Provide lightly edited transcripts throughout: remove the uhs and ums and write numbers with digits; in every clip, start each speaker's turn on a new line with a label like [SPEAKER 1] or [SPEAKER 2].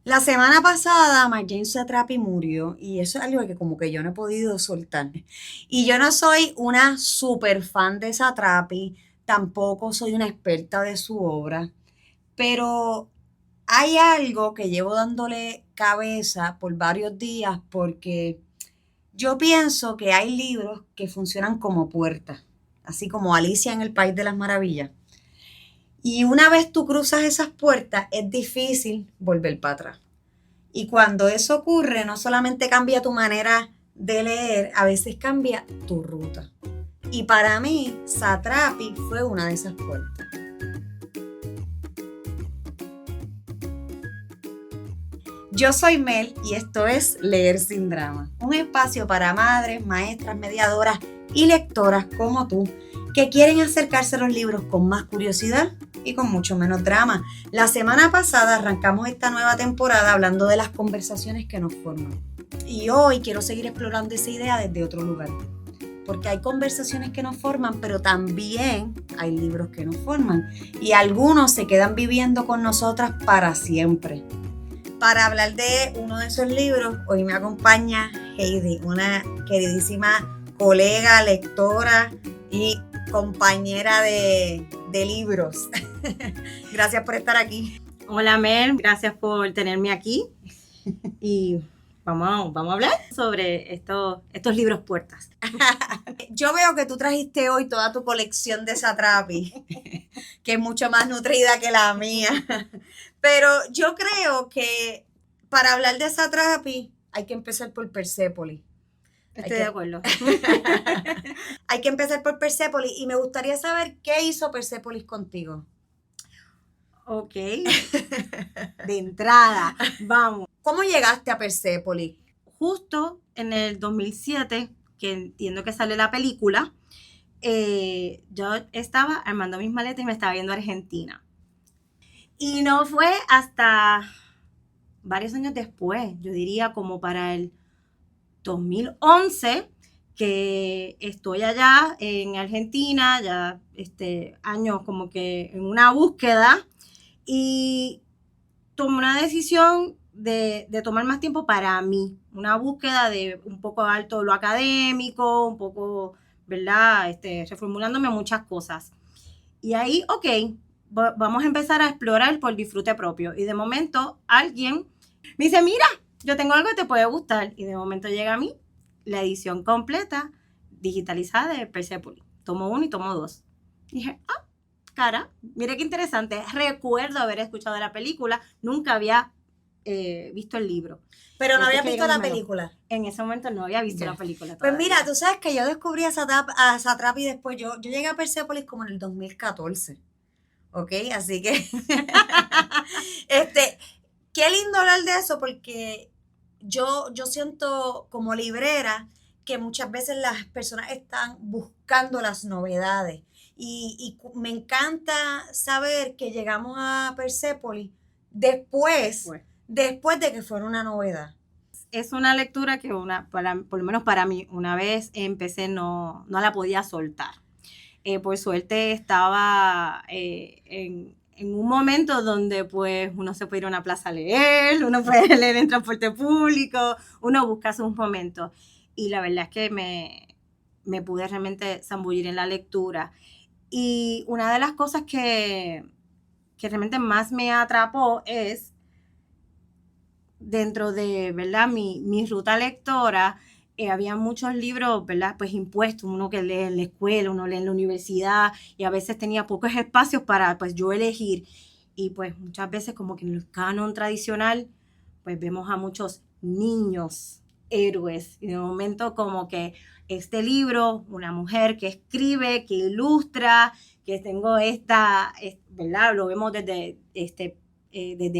[SPEAKER 1] La semana pasada Marjane Satrapi murió y eso es algo que como que yo no he podido soltar. Y yo no soy una super fan de Satrapi, tampoco soy una experta de su obra, pero hay algo que llevo dándole cabeza por varios días porque yo pienso que hay libros que funcionan como puertas, así como Alicia en el País de las Maravillas. Y una vez tú cruzas esas puertas, es difícil volver para atrás. Y cuando eso ocurre, no solamente cambia tu manera de leer, a veces cambia tu ruta. Y para mí, Satrapi fue una de esas puertas. Yo soy Mel y esto es Leer sin Drama, un espacio para madres, maestras, mediadoras y lectoras como tú que quieren acercarse a los libros con más curiosidad y con mucho menos drama. La semana pasada arrancamos esta nueva temporada hablando de las conversaciones que nos forman. Y hoy quiero seguir explorando esa idea desde otro lugar. Porque hay conversaciones que nos forman, pero también hay libros que nos forman. Y algunos se quedan viviendo con nosotras para siempre. Para hablar de uno de esos libros, hoy me acompaña Heidi, una queridísima colega, lectora y compañera de libros. Gracias por estar aquí.
[SPEAKER 2] Hola Mel, gracias por tenerme aquí y vamos a hablar sobre estos libros puertas.
[SPEAKER 1] Yo veo que tú trajiste hoy toda tu colección de Satrapi, que es mucho más nutrida que la mía. Pero yo creo que para hablar de Satrapi hay que empezar por Persépolis.
[SPEAKER 2] Estoy de acuerdo.
[SPEAKER 1] Hay que empezar por Persépolis y me gustaría saber qué hizo Persépolis contigo.
[SPEAKER 2] Ok, de entrada, vamos.
[SPEAKER 1] ¿Cómo llegaste a Persépolis?
[SPEAKER 2] Justo en el 2007, que entiendo que sale la película, yo estaba armando mis maletas y me estaba viendo a Argentina. Y no fue hasta varios años después, yo diría como para el 2011, que estoy allá en Argentina, ya años como que en una búsqueda, y tomé una decisión de tomar más tiempo para mí, una búsqueda de un poco alto lo académico, un poco, ¿verdad? Reformulándome muchas cosas. Y ahí, ok, vamos a empezar a explorar por disfrute propio. Y de momento alguien me dice, mira, yo tengo algo que te puede gustar. Y de momento llega a mí la edición completa, digitalizada de Persepolis. Tomo uno y tomo dos. Y dije, cara, mire qué interesante. Recuerdo haber escuchado la película, nunca había visto el libro.
[SPEAKER 1] Pero no había visto la película.
[SPEAKER 2] En ese momento no había visto la película
[SPEAKER 1] todavía. Pues mira, tú sabes que yo descubrí a Satrapi después. Yo llegué a Persépolis como en el 2014. ¿Ok? Así que qué lindo hablar de eso porque yo siento como librera que muchas veces las personas están buscando las novedades y me encanta saber que llegamos a Persépolis después de que fuera una novedad.
[SPEAKER 2] Es una lectura que por lo menos para mí, una vez empecé no la podía soltar. Por suerte estaba en un momento donde pues uno se puede ir a una plaza a leer, uno puede leer en transporte público, uno busca sus momentos. Y la verdad es que me pude realmente zambullir en la lectura. Y una de las cosas que realmente más me atrapó es dentro de, ¿verdad? Mi ruta lectora, había muchos libros, ¿verdad? Pues impuestos, uno que lee en la escuela, uno lee en la universidad, y a veces tenía pocos espacios para, pues, yo elegir. Y pues muchas veces como que en el canon tradicional, pues vemos a muchos niños héroes. Y de momento como que este libro, una mujer que escribe, que ilustra, que tengo ¿verdad? Lo vemos desde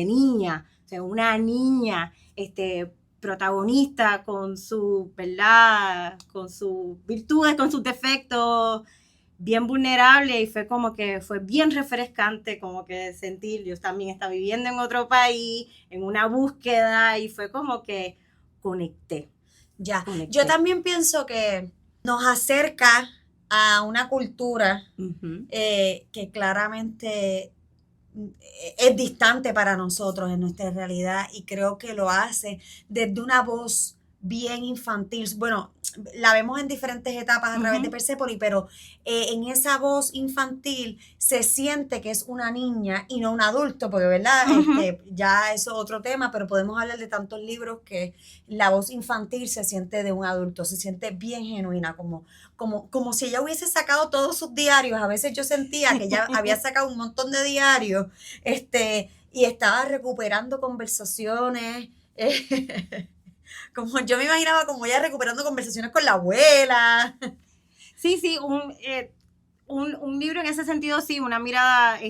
[SPEAKER 2] niña. O sea, una niña protagonista con su, ¿verdad? Con sus virtudes, con sus defectos, bien vulnerable, y fue bien refrescante como que sentir, yo también estaba viviendo en otro país, en una búsqueda, y fue como que conecté.
[SPEAKER 1] Yo también pienso que nos acerca a una cultura que claramente es distante para nosotros en nuestra realidad y creo que lo hace desde una voz bien infantil. Bueno, la vemos en diferentes etapas a través de Persépolis, pero en esa voz infantil se siente que es una niña y no un adulto, porque verdad, ya eso es otro tema, pero podemos hablar de tantos libros que la voz infantil se siente de un adulto, se siente bien genuina, como si ella hubiese sacado todos sus diarios. A veces yo sentía que ella había sacado un montón de diarios, y estaba recuperando conversaciones. Como yo me imaginaba como ella recuperando conversaciones con la abuela.
[SPEAKER 2] Sí, un libro en ese sentido, sí, una mirada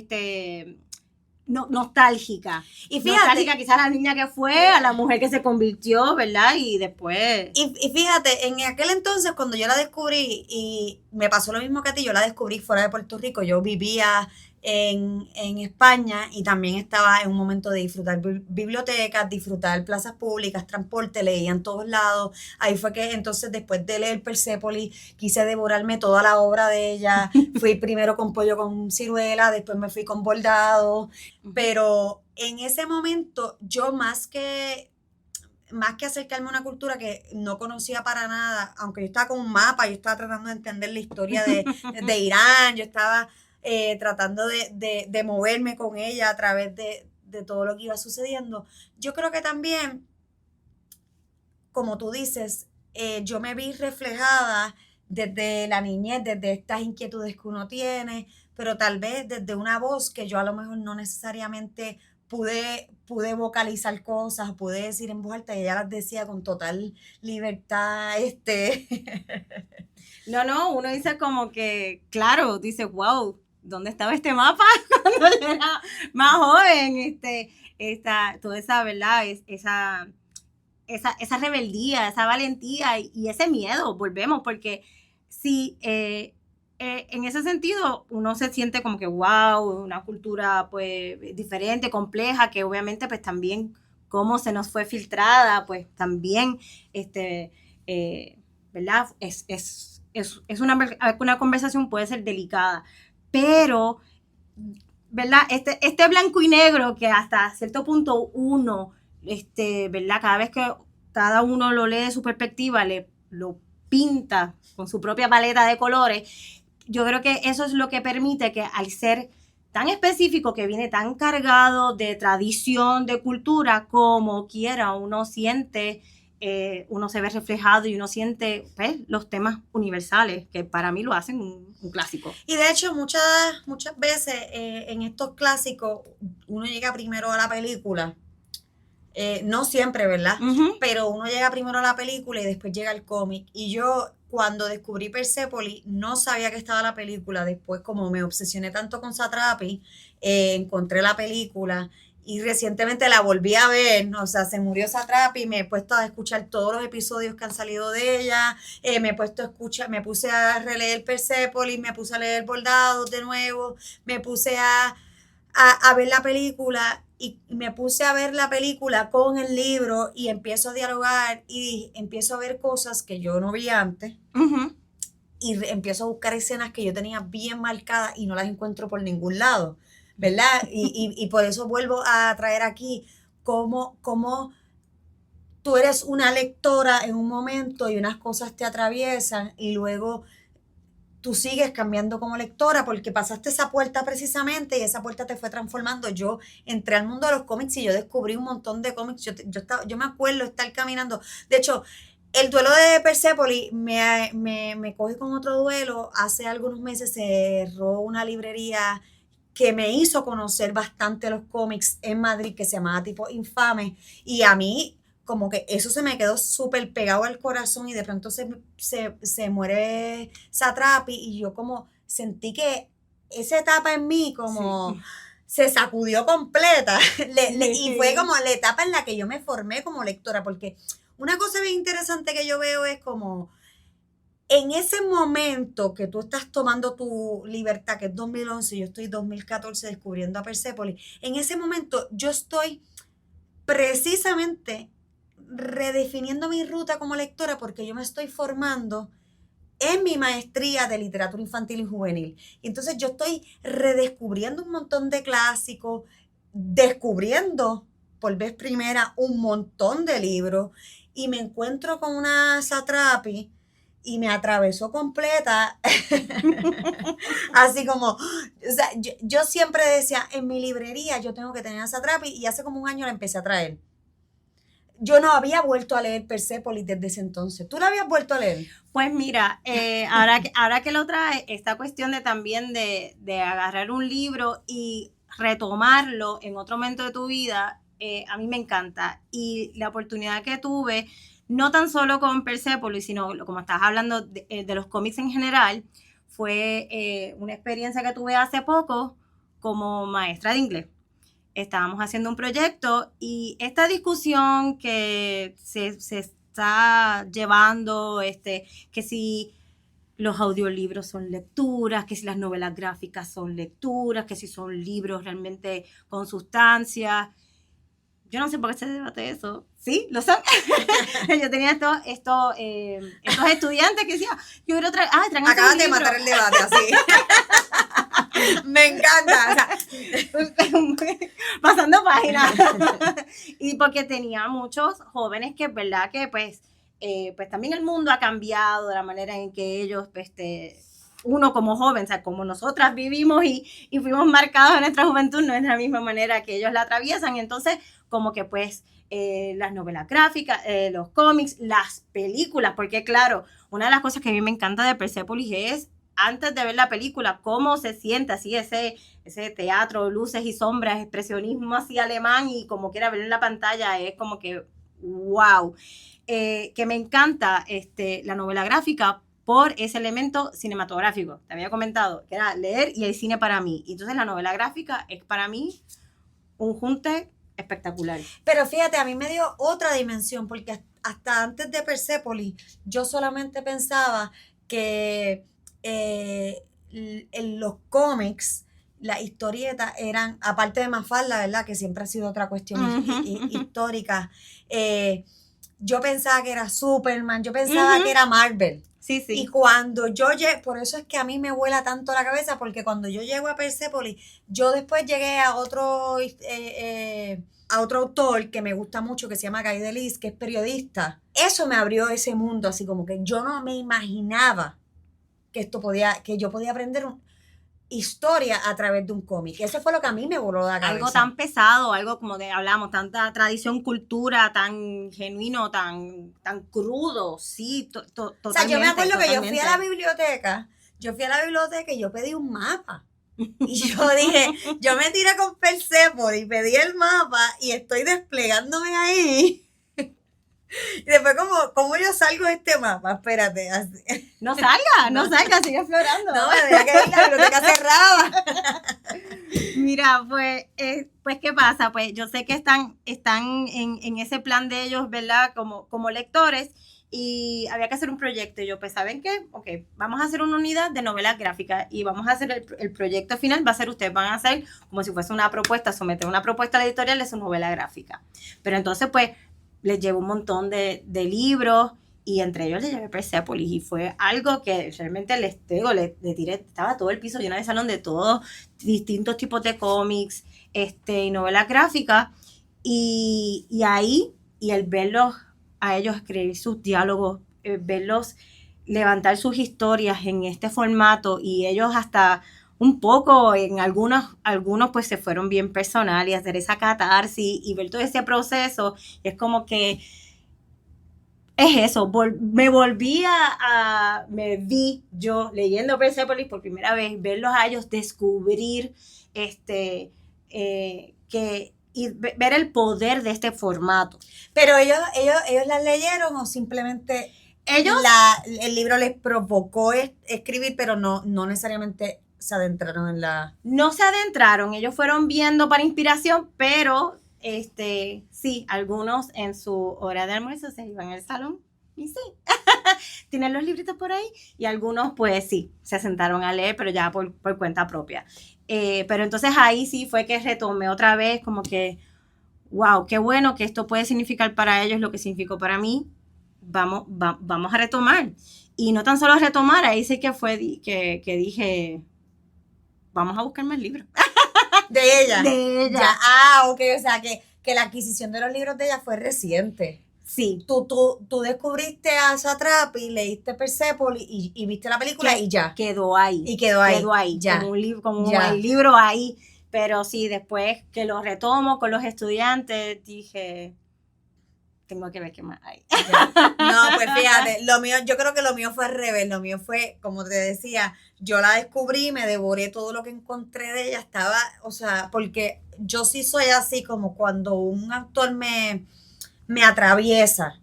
[SPEAKER 2] nostálgica.
[SPEAKER 1] Y fíjate,
[SPEAKER 2] nostálgica quizás a la niña que fue, a la mujer que se convirtió, ¿verdad? Y después...
[SPEAKER 1] Y fíjate, en aquel entonces cuando yo la descubrí, y me pasó lo mismo que a ti, yo la descubrí fuera de Puerto Rico, yo vivía en España y también estaba en un momento de disfrutar bibliotecas, disfrutar plazas públicas, transporte, leía en todos lados. Ahí fue que entonces después de leer Persépolis quise devorarme toda la obra de ella. Fui primero con Pollo con Ciruela, después me fui con Bordado, pero en ese momento yo más que acercarme a una cultura que no conocía para nada, aunque yo estaba con un mapa, yo estaba tratando de entender la historia de Irán, yo estaba tratando de moverme con ella a través de todo lo que iba sucediendo. Yo creo que también, como tú dices, yo me vi reflejada desde la niñez, desde estas inquietudes que uno tiene, pero tal vez desde una voz que yo a lo mejor no necesariamente pude vocalizar cosas, pude decir en voz alta y ella las decía con total libertad.
[SPEAKER 2] No, uno dice como que, claro, dice, wow, ¿dónde estaba este mapa cuando yo era más joven? Toda esa, ¿verdad? Esa rebeldía, esa valentía y ese miedo, volvemos, porque si en ese sentido uno se siente como que wow, una cultura pues diferente, compleja, que obviamente pues también cómo se nos fue filtrada, pues también, ¿verdad? Es una conversación puede ser delicada, pero, ¿verdad? Este blanco y negro que hasta cierto punto uno, ¿verdad? Cada uno lo lee de su perspectiva, lo pinta con su propia paleta de colores. Yo creo que eso es lo que permite que al ser tan específico, que viene tan cargado de tradición, de cultura, como quiera, uno siente, uno se ve reflejado y uno siente pues, los temas universales, que para mí lo hacen un clásico.
[SPEAKER 1] Y de hecho, muchas veces en estos clásicos, uno llega primero a la película. No siempre, ¿verdad? Pero uno llega primero a la película y después llega el cómic. Y yo, cuando descubrí Persépolis, no sabía que estaba la película. Después, como me obsesioné tanto con Satrapi, encontré la película y recientemente la volví a ver. O sea, se murió Satrapi, me he puesto a escuchar todos los episodios que han salido de ella, me puse a releer Persépolis, me puse a leer Bordados de nuevo, me puse a ver la película y me puse a ver la película con el libro y empiezo a dialogar y empiezo a ver cosas que yo no vi antes. Y empiezo a buscar escenas que yo tenía bien marcadas y no las encuentro por ningún lado, ¿verdad? Y por eso vuelvo a traer aquí cómo tú eres una lectora en un momento y unas cosas te atraviesan y luego tú sigues cambiando como lectora porque pasaste esa puerta precisamente y esa puerta te fue transformando. Yo entré al mundo de los cómics y yo descubrí un montón de cómics. Yo me acuerdo estar caminando. De hecho, el duelo de Persépolis me coge con otro duelo. Hace algunos meses se cerró una librería que me hizo conocer bastante los cómics en Madrid, que se llamaba Tipo Infame, y a mí como que eso se me quedó súper pegado al corazón y de pronto se muere Satrapi y yo como sentí que esa etapa en mí como se sacudió completa y fue como la etapa en la que yo me formé como lectora, porque una cosa bien interesante que yo veo es como en ese momento que tú estás tomando tu libertad, que es 2011, yo estoy 2014 descubriendo a Persépolis, en ese momento yo estoy precisamente redefiniendo mi ruta como lectora porque yo me estoy formando en mi maestría de literatura infantil y juvenil. Y entonces yo estoy redescubriendo un montón de clásicos, descubriendo por vez primera un montón de libros y me encuentro con una Satrapi y me atravesó completa, así como, o sea, yo siempre decía, en mi librería yo tengo que tener a Satrapi y hace como un año la empecé a traer. Yo no había vuelto a leer Persépolis desde ese entonces. ¿Tú la habías vuelto a leer?
[SPEAKER 2] Pues mira, ahora que lo trae, esta cuestión de también de agarrar un libro y retomarlo en otro momento de tu vida, a mí me encanta. Y la oportunidad que tuve, no tan solo con Persépolis, sino como estás hablando de los cómics en general, fue una experiencia que tuve hace poco como maestra de inglés. Estábamos haciendo un proyecto y esta discusión que se está llevando, que si los audiolibros son lecturas, que si las novelas gráficas son lecturas, que si son libros realmente con sustancia. Yo no sé por qué se debate eso. Sí, lo son. Yo tenía estos estudiantes que decían, yo quiero traer,
[SPEAKER 1] acaban de matar el debate así. Me encanta. O sea,
[SPEAKER 2] pasando páginas. Y porque tenía muchos jóvenes que es verdad que pues también el mundo ha cambiado de la manera en que ellos, uno como joven, o sea, como nosotras vivimos y fuimos marcados en nuestra juventud, no es la misma manera que ellos la atraviesan. Entonces, como que pues las novelas gráficas, los cómics, las películas, porque claro, una de las cosas que a mí me encanta de Persépolis es antes de ver la película, cómo se siente así ese teatro, luces y sombras, expresionismo así alemán y como quiera ver en la pantalla, es como que wow. Que me encanta la novela gráfica por ese elemento cinematográfico. Te había comentado que era leer y el cine para mí. Y entonces la novela gráfica es para mí un junte espectacular.
[SPEAKER 1] Pero fíjate, a mí me dio otra dimensión, porque hasta antes de Persépolis yo solamente pensaba que en los cómics las historietas eran, aparte de Mafalda, ¿verdad? Que siempre ha sido otra cuestión histórica. Yo pensaba que era Superman, yo pensaba que era Marvel.
[SPEAKER 2] Sí, sí.
[SPEAKER 1] Y cuando yo llegué, por eso es que a mí me vuela tanto la cabeza, porque cuando yo llego a Persépolis, yo después llegué a otro autor que me gusta mucho, que se llama Guy Delis, que es periodista. Eso me abrió ese mundo, así como que yo no me imaginaba que yo podía aprender historia a través de un cómic. Eso fue lo que a mí me voló la cabeza.
[SPEAKER 2] Algo tan pesado, algo como hablamos, tanta tradición, cultura, tan genuino, tan crudo, sí, totalmente.
[SPEAKER 1] O sea, yo me acuerdo que yo fui a la biblioteca y yo pedí un mapa. Y yo dije, yo me tiré con Persépolis y pedí el mapa y estoy desplegándome ahí. Y después, ¿cómo yo salgo de este mapa? Espérate. Así.
[SPEAKER 2] No salga, sigue explorando.
[SPEAKER 1] No, me deja que la biblioteca cerrada.
[SPEAKER 2] Mira, pues, ¿qué pasa? Pues yo sé que están en ese plan de ellos, ¿verdad? Como lectores, y había que hacer un proyecto. Y yo, pues, ¿saben qué? Ok, vamos a hacer una unidad de novelas gráficas y vamos a hacer el proyecto final, va a ser, ustedes van a hacer como si fuese una propuesta, someter una propuesta a la editorial de su novela gráfica. Pero entonces, pues, les llevo un montón de libros y entre ellos les llevé Persépolis y fue algo que realmente le tiré, estaba todo el piso lleno de salón de todos distintos tipos de cómics y novelas gráficas y ahí, y el verlos a ellos escribir sus diálogos, verlos levantar sus historias en este formato y ellos hasta un poco, en algunos pues se fueron bien personal y hacer esa catarsis y ver todo ese proceso, es como que es eso, me vi yo leyendo Persépolis por primera vez, verlos a ellos descubrir y ver el poder de este formato.
[SPEAKER 1] Pero ellos las leyeron o simplemente el libro les provocó escribir, pero no necesariamente se adentraron en la...
[SPEAKER 2] No se adentraron, ellos fueron viendo para inspiración, pero sí, algunos en su hora de almuerzo se iban al salón y sí, tienen los libritos por ahí y algunos pues sí, se sentaron a leer, pero ya por cuenta propia. Pero entonces ahí sí fue que retomé otra vez como que, wow, qué bueno que esto puede significar para ellos lo que significó para mí, vamos a retomar. Y no tan solo retomar, ahí sí que fue que dije, vamos a buscarme el libro.
[SPEAKER 1] De ella.
[SPEAKER 2] De ella.
[SPEAKER 1] Ya, ok, o sea que la adquisición de los libros de ella fue reciente.
[SPEAKER 2] Sí.
[SPEAKER 1] Tú descubriste a Satrapi, leíste Persepolis y viste la película y ya.
[SPEAKER 2] Quedó ahí.
[SPEAKER 1] Y quedó ahí.
[SPEAKER 2] Ya. Como el libro ahí. Pero sí, después que lo retomo con los estudiantes, dije, tengo que ver qué más hay.
[SPEAKER 1] No, pues fíjate, yo creo que lo mío fue al revés, lo mío fue, como te decía, yo la descubrí, me devoré todo lo que encontré de ella, estaba, o sea, porque yo sí soy así, como cuando un autor me atraviesa,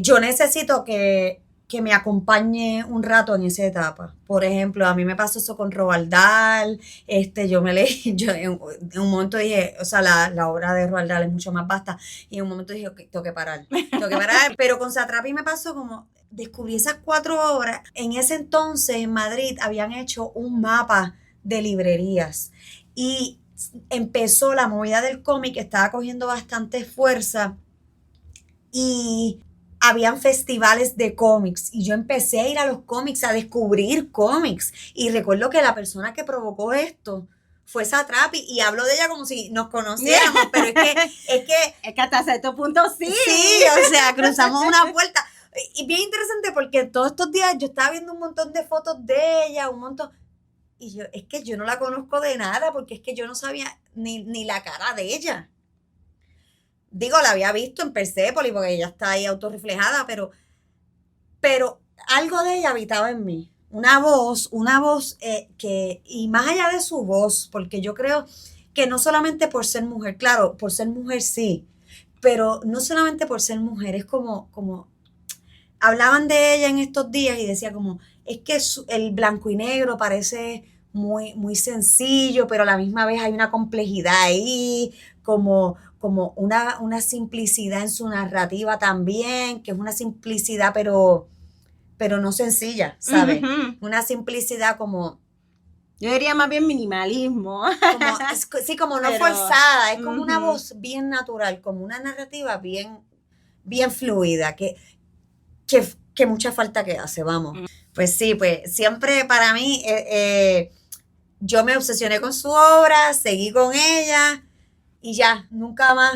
[SPEAKER 1] yo necesito que me acompañe un rato en esa etapa. Por ejemplo, a mí me pasó eso con Roald Dahl, yo en un momento dije, o sea, la obra de Roald Dahl es mucho más vasta, y en un momento dije, okay, tengo que parar, pero con Satrapi me pasó como, descubrí esas 4 obras, en ese entonces en Madrid habían hecho un mapa de librerías, y empezó la movida del cómic, estaba cogiendo bastante fuerza, y habían festivales de cómics y yo empecé a ir a los cómics, a descubrir cómics. Y recuerdo que la persona que provocó esto fue Satrapi y hablo de ella como si nos conociéramos, pero es que
[SPEAKER 2] hasta cierto punto sí.
[SPEAKER 1] Sí, o sea, cruzamos una puerta. Y bien interesante porque todos estos días yo estaba viendo un montón de fotos de ella, y es que yo no la conozco de nada porque es que yo no sabía ni la cara de ella. Digo, la había visto en Persepolis porque ella está ahí autorreflejada, pero algo de ella habitaba en mí. Una voz y más allá de su voz, porque yo creo que no solamente por ser mujer, claro, por ser mujer sí, pero no solamente por ser mujer, es como hablaban de ella en estos días y decía como, es que el blanco y negro parece muy, muy sencillo, pero a la misma vez hay una complejidad ahí, como una simplicidad en su narrativa también, que es una simplicidad pero no sencilla, ¿sabes? Uh-huh. Una simplicidad como...
[SPEAKER 2] Yo diría más bien minimalismo.
[SPEAKER 1] Como no forzada, es como una voz bien natural, como una narrativa bien fluida, que mucha falta que hace, vamos. Pues sí, pues siempre para mí, yo me obsesioné con su obra, seguí con ella y ya, nunca más,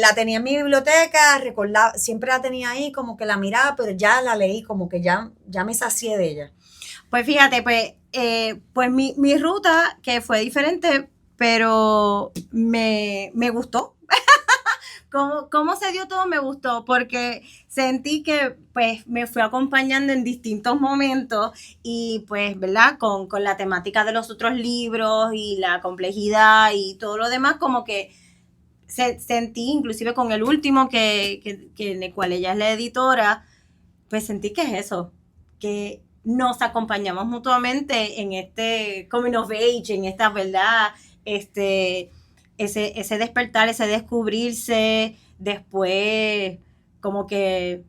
[SPEAKER 1] la tenía en mi biblioteca, recordaba, siempre la tenía ahí, como que la miraba, pero ya la leí, como que ya me sacié de ella.
[SPEAKER 2] Pues fíjate, pues mi ruta, que fue diferente, pero me gustó. ¿Cómo se dio todo? Me gustó porque sentí que pues me fui acompañando en distintos momentos y pues, ¿verdad? Con la temática de los otros libros y la complejidad y todo lo demás, como que sentí, inclusive con el último que en el cual ella es la editora, pues sentí que es eso, que nos acompañamos mutuamente en este coming of age, en esta, ¿verdad? Ese despertar, ese descubrirse, después como que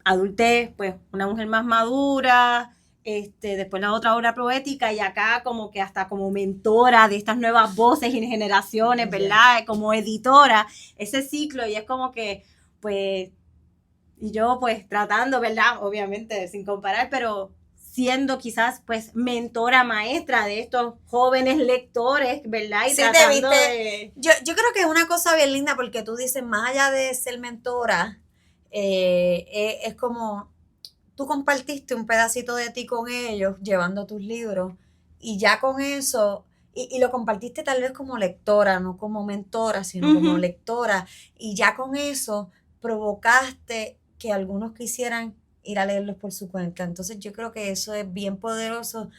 [SPEAKER 2] adultez, pues una mujer más madura, después la otra obra poética y acá como que hasta como mentora de estas nuevas voces y generaciones, ¿verdad? Como editora, ese ciclo y es como que pues, y yo pues tratando, ¿verdad? Obviamente sin comparar, pero siendo quizás pues mentora maestra de estos jóvenes lectores, ¿verdad? Y
[SPEAKER 1] sí,
[SPEAKER 2] tratando
[SPEAKER 1] yo creo que es una cosa bien linda porque tú dices, más allá de ser mentora, es como tú compartiste un pedacito de ti con ellos llevando tus libros y ya con eso, y lo compartiste tal vez como lectora, no como mentora, sino como lectora, y ya con eso provocaste que algunos quisieran ir a leerlos por su cuenta. Entonces yo creo que eso es bien poderoso,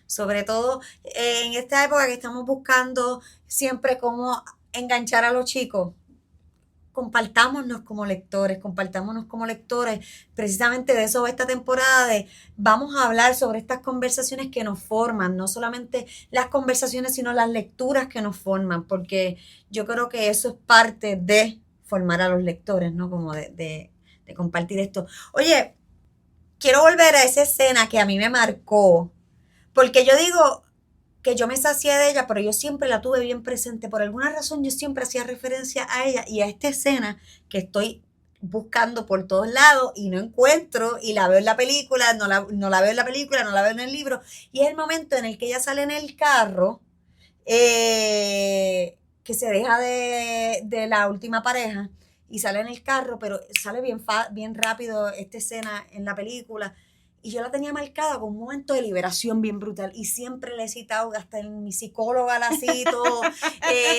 [SPEAKER 1] sobre todo en esta época que estamos buscando siempre cómo enganchar a los chicos. Compartámonos como lectores, precisamente de eso va esta temporada de vamos a hablar sobre estas conversaciones que nos forman, no solamente las conversaciones, sino las lecturas que nos forman, porque yo creo que eso es parte de formar a los lectores, ¿no? Como de compartir esto. Oye, quiero volver a esa escena que a mí me marcó, porque yo digo que yo me sacié de ella, pero yo siempre la tuve bien presente. Por alguna razón yo siempre hacía referencia a ella y a esta escena que estoy buscando por todos lados y no encuentro, y la veo en la película, no la veo en la película, no la veo en el libro, y es el momento en el que ella sale en el carro, que se deja de la última pareja y sale en el carro, pero sale bien rápido esta escena en la película, y yo la tenía marcada con un momento de liberación bien brutal, y siempre le he citado, hasta en mi psicóloga la cito,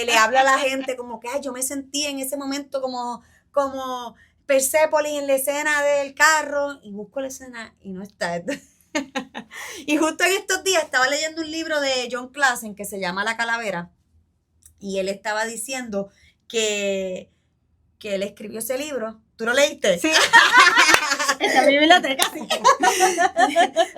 [SPEAKER 1] le habla a la gente como que, ay, yo me sentí en ese momento como Persépolis en la escena del carro, y busco la escena y no está. Y justo en estos días estaba leyendo un libro de John Klassen que se llama La Calavera, y él estaba diciendo que él escribió ese libro. ¿Tú lo leíste?
[SPEAKER 2] Sí. Está en mi biblioteca, sí.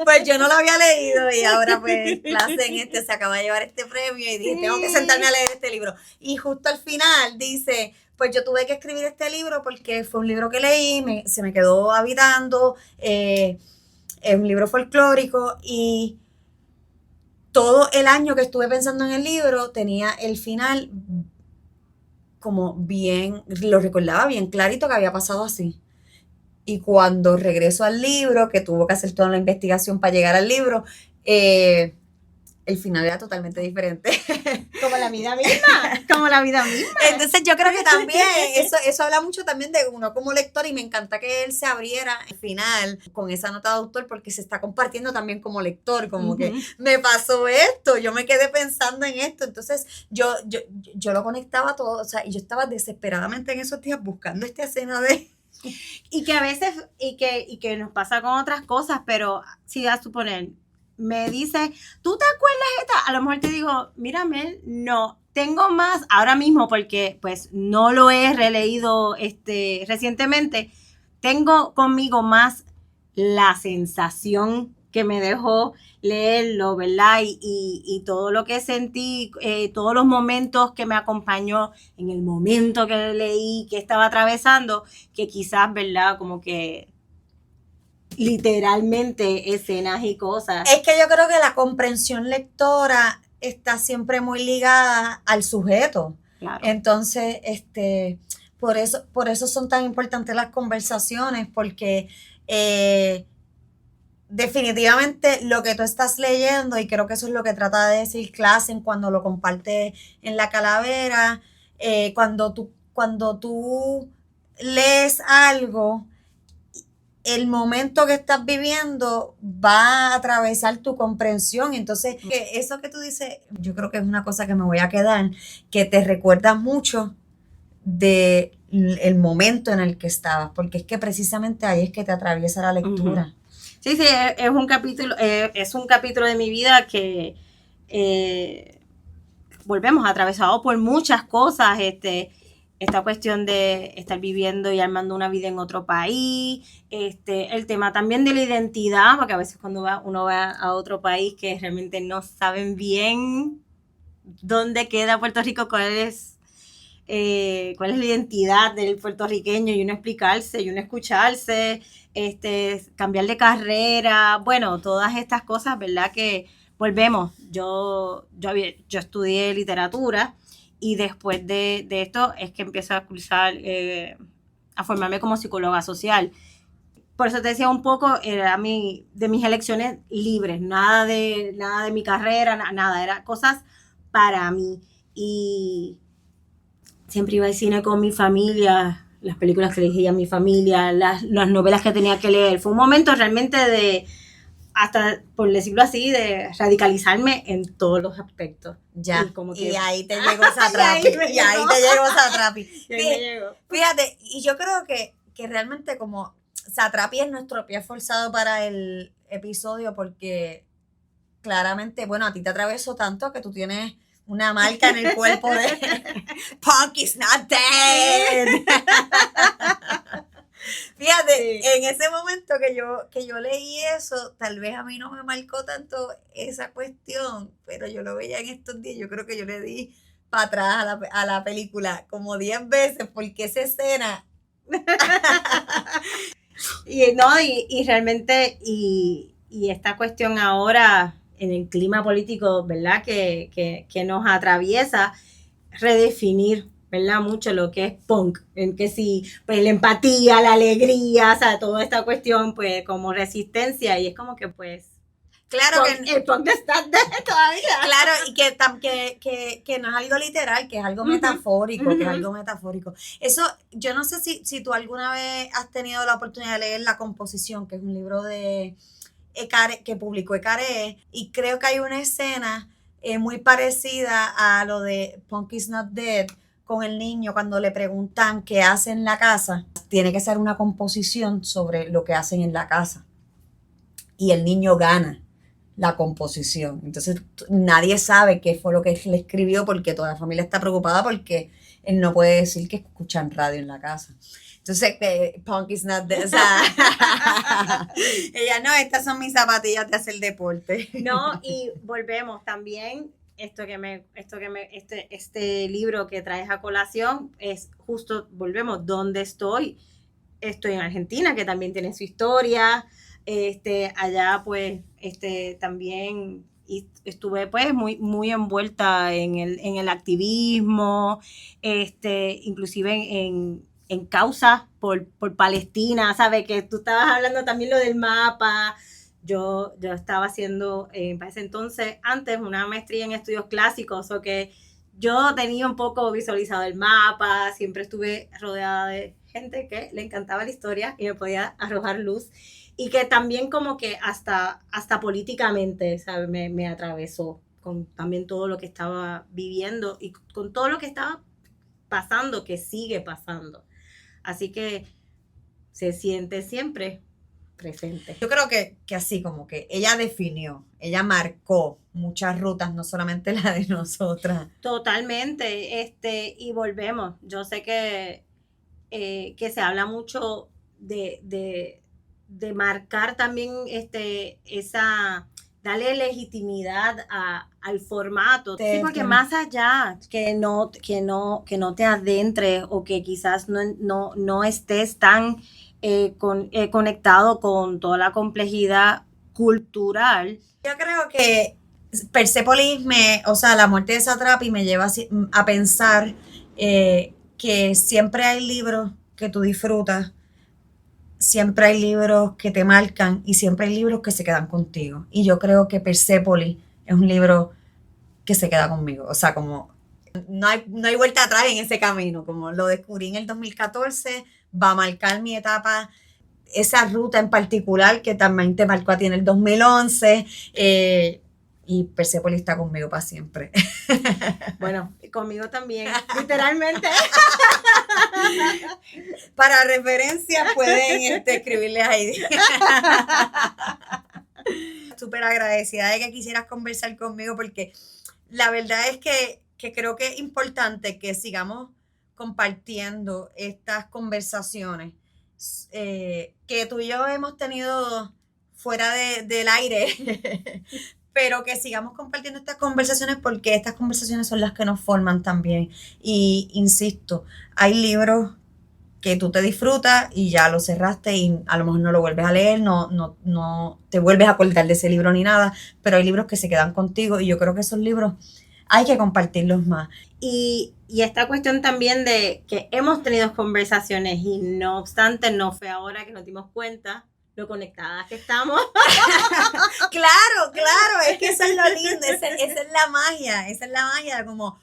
[SPEAKER 1] Pues yo no lo había leído, y ahora pues Klassen se acaba de llevar este premio, y dije, tengo que sentarme a leer este libro. Y justo al final dice, pues yo tuve que escribir este libro porque fue un libro que leí, se me quedó habitando, es un libro folclórico, y todo el año que estuve pensando en el libro tenía el final como bien, lo recordaba bien clarito que había pasado así. Y cuando regreso al libro, que tuvo que hacer toda la investigación para llegar al libro, el final era totalmente diferente.
[SPEAKER 2] Como la vida misma. Como la vida misma.
[SPEAKER 1] Entonces yo creo que también, eso habla mucho también de uno como lector, y me encanta que él se abriera al final con esa nota de autor, porque se está compartiendo también como lector, como que me pasó esto, yo me quedé pensando en esto. Entonces yo lo conectaba todo, o sea, y yo estaba desesperadamente en esos días buscando esta escena de...
[SPEAKER 2] Y que a veces, y que nos pasa con otras cosas, pero si a suponer, me dice, ¿tú te acuerdas de esta? A lo mejor te digo, mira, Mel, no, tengo más ahora mismo porque pues no lo he releído recientemente, tengo conmigo más la sensación que me dejó leerlo, ¿verdad? Y todo lo que sentí, todos los momentos que me acompañó en el momento que leí, que estaba atravesando, que quizás, ¿verdad? Como que literalmente escenas y cosas.
[SPEAKER 1] Es que yo creo que la comprensión lectora está siempre muy ligada al sujeto.
[SPEAKER 2] Claro.
[SPEAKER 1] Entonces, por eso son tan importantes las conversaciones, porque definitivamente lo que tú estás leyendo, y creo que eso es lo que trata de decir Klassen cuando lo comparte en La Calavera, cuando tú lees algo, el momento que estás viviendo va a atravesar tu comprensión. Entonces, eso que tú dices, yo creo que es una cosa que me voy a quedar, que te recuerda mucho de el momento en el que estabas, porque es que precisamente ahí es que te atraviesa la lectura.
[SPEAKER 2] Uh-huh. Sí, es un capítulo de mi vida que volvemos atravesado por muchas cosas, esta cuestión de estar viviendo y armando una vida en otro país, el tema también de la identidad, porque a veces cuando uno va a otro país que realmente no saben bien dónde queda Puerto Rico, cuál es la identidad del puertorriqueño, y uno explicarse, y uno escucharse, cambiar de carrera, bueno, todas estas cosas, ¿verdad? Que volvemos, yo estudié literatura, y después de esto es que empiezo a cursar, a formarme como psicóloga social. Por eso te decía un poco, era de mis elecciones libres, nada de mi carrera, nada, era cosas para mí. Y siempre iba al cine con mi familia, las películas que elegía mi familia, las novelas que tenía que leer. Fue un momento realmente de, hasta por decirlo así, de radicalizarme en todos los aspectos.
[SPEAKER 1] Ya, y ahí te llegó Satrapi. Y ahí te llegó Satrapi. Fíjate, y yo creo que realmente como Satrapi es nuestro pie forzado para el episodio, porque claramente, bueno, a ti te atravesó tanto que tú tienes una marca en el cuerpo de Punk is not dead. Fíjate, sí. En ese momento que yo leí eso, tal vez a mí no me marcó tanto esa cuestión, pero yo lo veía en estos días. Yo creo que yo le di para atrás a la película como 10 veces, porque esa escena...
[SPEAKER 2] y realmente, y esta cuestión ahora en el clima político, ¿verdad? Que nos atraviesa, redefinir ¿verdad? Mucho lo que es punk, en que sí, pues la empatía, la alegría, o sea, toda esta cuestión, pues, como resistencia, y es como que, pues,
[SPEAKER 1] Claro
[SPEAKER 2] punk,
[SPEAKER 1] que
[SPEAKER 2] el punk está todavía.
[SPEAKER 1] claro, y que no es algo literal, que es algo metafórico, que es algo metafórico. Eso, yo no sé si tú alguna vez has tenido la oportunidad de leer La Composición, que es un libro de que publicó Ecaré, y creo que hay una escena muy parecida a lo de Punk is Not Dead, con el niño cuando le preguntan qué hace en la casa. Tiene que ser una composición sobre lo que hacen en la casa. Y el niño gana la composición. Entonces nadie sabe qué fue lo que él le escribió porque toda la familia está preocupada porque él no puede decir que escuchan radio en la casa. Entonces, punk is not dead. O sea, ella, no, estas son mis zapatillas de hacer deporte.
[SPEAKER 2] No, y volvemos también, este libro que traes a colación es justo, volvemos, ¿dónde estoy? Estoy en Argentina, que también tiene su historia, allá pues, también estuve pues muy envuelta en el activismo, inclusive en causas por Palestina, ¿sabes? Que tú estabas hablando también lo del mapa. Yo estaba haciendo, para ese entonces, antes, una maestría en estudios clásicos, o que yo tenía un poco visualizado el mapa, siempre estuve rodeada de gente que le encantaba la historia y me podía arrojar luz, y que también como que hasta políticamente, ¿sabes? Me atravesó con también todo lo que estaba viviendo y con todo lo que estaba pasando, que sigue pasando. Así que se siente siempre presente.
[SPEAKER 1] Yo creo que así como que ella definió, ella marcó muchas rutas, no solamente la de nosotras.
[SPEAKER 2] Totalmente, y volvemos. Yo sé que se habla mucho de marcar también darle legitimidad al formato. Sí, porque más allá que no te adentres o que quizás no estés tan conectado con toda la complejidad cultural.
[SPEAKER 1] Yo creo que Persepolis o sea, la muerte de Satrapi me lleva a pensar que siempre hay libros que tú disfrutas, siempre hay libros que te marcan y siempre hay libros que se quedan contigo. Y yo creo que Persepolis es un libro que se queda conmigo. O sea, como no hay vuelta atrás en ese camino. Como lo descubrí en el 2014, va a marcar mi etapa, esa ruta en particular que también te marcó a ti en el 2011. Y Persepolis está conmigo para siempre.
[SPEAKER 2] Bueno, conmigo también, literalmente.
[SPEAKER 1] Para referencia pueden escribirle a Heidi. Súper agradecida de que quisieras conversar conmigo porque la verdad es que creo que es importante que sigamos compartiendo estas conversaciones que tú y yo hemos tenido fuera del aire, pero que sigamos compartiendo estas conversaciones porque estas conversaciones son las que nos forman también. Y insisto, hay libros que tú te disfrutas y ya lo cerraste y a lo mejor no lo vuelves a leer, no te vuelves a acordar de ese libro ni nada, pero hay libros que se quedan contigo y yo creo que esos libros hay que compartirlos más.
[SPEAKER 2] Y esta cuestión también de que hemos tenido conversaciones y no obstante no fue ahora que nos dimos cuenta lo conectadas que estamos.
[SPEAKER 1] Claro, es que eso es lo lindo, esa es la magia, como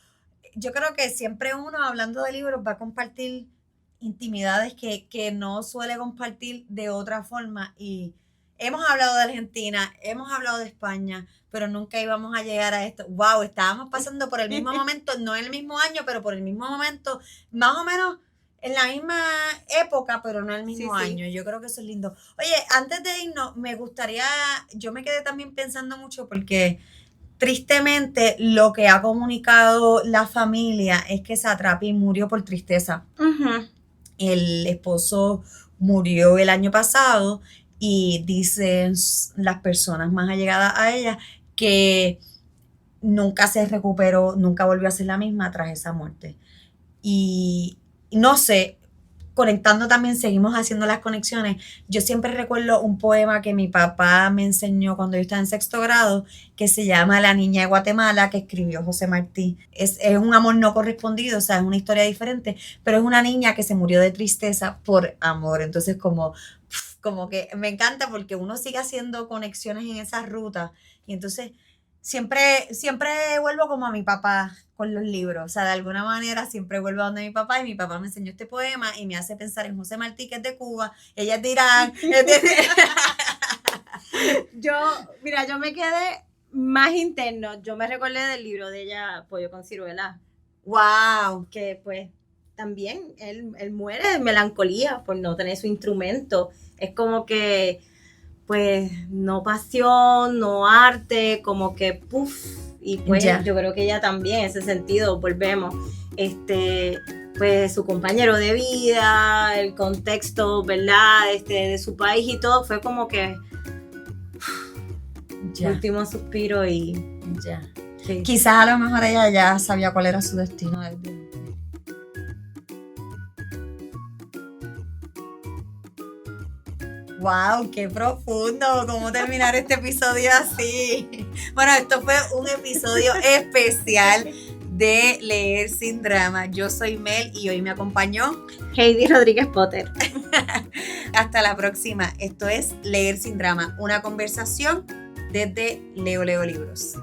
[SPEAKER 1] yo creo que siempre uno hablando de libros va a compartir intimidades que no suele compartir de otra forma y hemos hablado de Argentina, hemos hablado de España, pero nunca íbamos a llegar a esto. Wow, estábamos pasando por el mismo momento, no en el mismo año, pero por el mismo momento, más o menos en la misma época, pero no el mismo año. Yo creo que eso es lindo. Oye, antes de irnos, yo me quedé también pensando mucho porque tristemente lo que ha comunicado la familia es que Satrapi murió por tristeza.
[SPEAKER 2] Uh-huh.
[SPEAKER 1] El esposo murió el año pasado y dicen las personas más allegadas a ella que nunca se recuperó, nunca volvió a ser la misma tras esa muerte. Y no sé, conectando también, seguimos haciendo las conexiones. Yo siempre recuerdo un poema que mi papá me enseñó cuando yo estaba en 6º grado, que se llama La niña de Guatemala, que escribió José Martí. Es un amor no correspondido, o sea, es una historia diferente, pero es una niña que se murió de tristeza por amor. Entonces, como que me encanta porque uno sigue haciendo conexiones en esas rutas y entonces siempre vuelvo como a mi papá con los libros, o sea, de alguna manera siempre vuelvo a donde mi papá y mi papá me enseñó este poema y me hace pensar en José Martí, que es de Cuba, ella es de Irán.
[SPEAKER 2] Yo me quedé más interno, yo me recordé del libro de ella, Pollo con ciruela.
[SPEAKER 1] ¡Wow!
[SPEAKER 2] Que pues también él muere de melancolía por no tener su instrumento. Es como que, pues, no pasión, no arte, como que, puff. Y pues yo creo que ella también, en ese sentido, volvemos. Pues su compañero de vida, el contexto, ¿verdad? De su país y todo, fue como que último suspiro y
[SPEAKER 1] ya. Sí. Quizás a lo mejor ella ya sabía cuál era su destino del día. ¡Wow! ¡Qué profundo! ¿Cómo terminar este episodio así? Bueno, esto fue un episodio especial de Leer Sin Drama. Yo soy Mel y hoy me acompañó
[SPEAKER 2] Heidi Rodríguez Potter.
[SPEAKER 1] Hasta la próxima. Esto es Leer Sin Drama, una conversación desde Leo Libros.